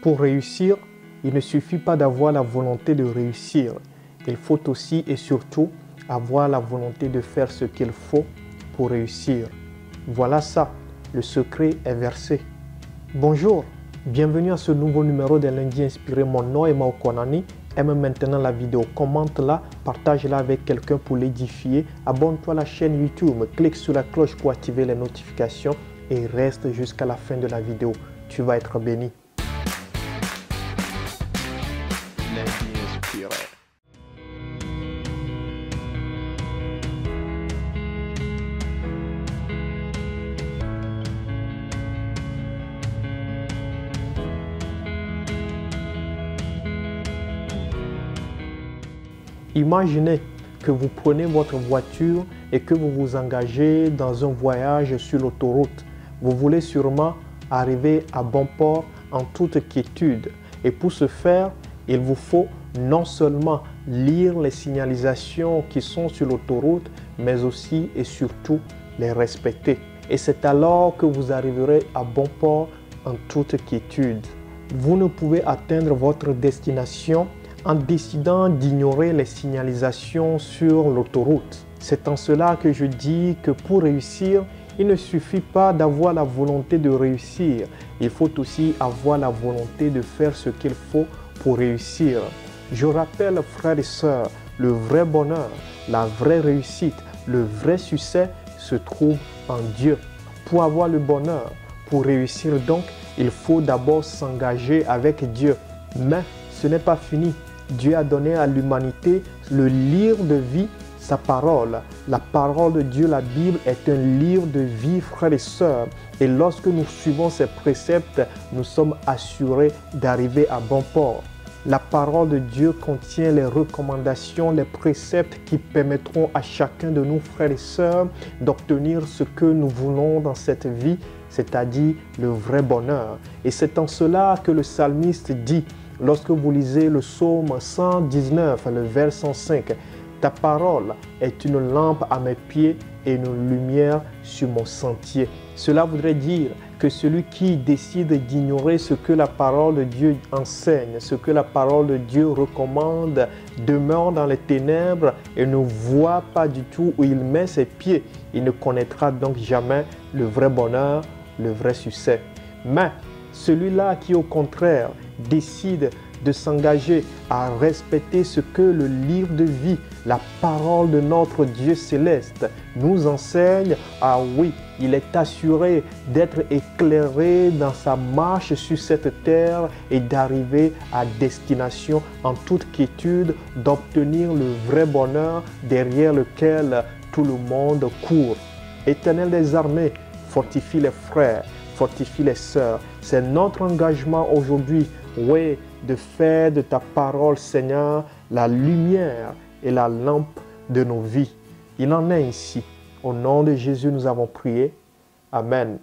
Pour réussir, il ne suffit pas d'avoir la volonté de réussir. Il faut aussi et surtout avoir la volonté de faire ce qu'il faut pour réussir. Voilà ça, le secret est versé. Bonjour, bienvenue à ce nouveau numéro des Lundis Inspirés. Mon nom est Mao Konani. Aime maintenant la vidéo, commente-la, partage-la avec quelqu'un pour l'édifier. Abonne-toi à la chaîne YouTube, clique sur la cloche pour activer les notifications et reste jusqu'à la fin de la vidéo. Tu vas être béni. Lundis Inspirés. Imaginez que vous prenez votre voiture et que vous vous engagez dans un voyage sur l'autoroute. Vous voulez sûrement arriver à bon port en toute quiétude. Et pour ce faire, il vous faut non seulement lire les signalisations qui sont sur l'autoroute, mais aussi et surtout les respecter. Et c'est alors que vous arriverez à bon port en toute quiétude. Vous ne pouvez atteindre votre destination en décidant d'ignorer les signalisations sur l'autoroute. C'est en cela que je dis que pour réussir, il ne suffit pas d'avoir la volonté de réussir. Il faut aussi avoir la volonté de faire ce qu'il faut pour réussir. Je rappelle, frères et sœurs, le vrai bonheur, la vraie réussite, le vrai succès se trouve en Dieu. Pour avoir le bonheur, pour réussir donc, il faut d'abord s'engager avec Dieu. Mais ce n'est pas fini. Dieu a donné à l'humanité le livre de vie, sa parole. La parole de Dieu, la Bible, est un livre de vie, frères et sœurs. Et lorsque nous suivons ces préceptes, nous sommes assurés d'arriver à bon port. La parole de Dieu contient les recommandations, les préceptes qui permettront à chacun de nous, frères et sœurs, d'obtenir ce que nous voulons dans cette vie, c'est-à-dire le vrai bonheur. Et c'est en cela que le psalmiste dit, lorsque vous lisez le psaume 119, le verset 105, « Ta parole est une lampe à mes pieds et une lumière sur mon sentier. » Cela voudrait dire que celui qui décide d'ignorer ce que la parole de Dieu enseigne, ce que la parole de Dieu recommande, demeure dans les ténèbres et ne voit pas du tout où il met ses pieds. Il ne connaîtra donc jamais le vrai bonheur, le vrai succès. Mais celui-là qui, au contraire, décide de s'engager à respecter ce que le livre de vie, la parole de notre Dieu céleste, nous enseigne, ah oui, il est assuré d'être éclairé dans sa marche sur cette terre et d'arriver à destination en toute quiétude, d'obtenir le vrai bonheur derrière lequel tout le monde court. Éternel des armées, fortifie les frères, fortifie les sœurs. C'est notre engagement aujourd'hui, oui, de faire de ta parole, Seigneur, la lumière et la lampe de nos vies. Il en est ainsi. Au nom de Jésus, nous avons prié. Amen.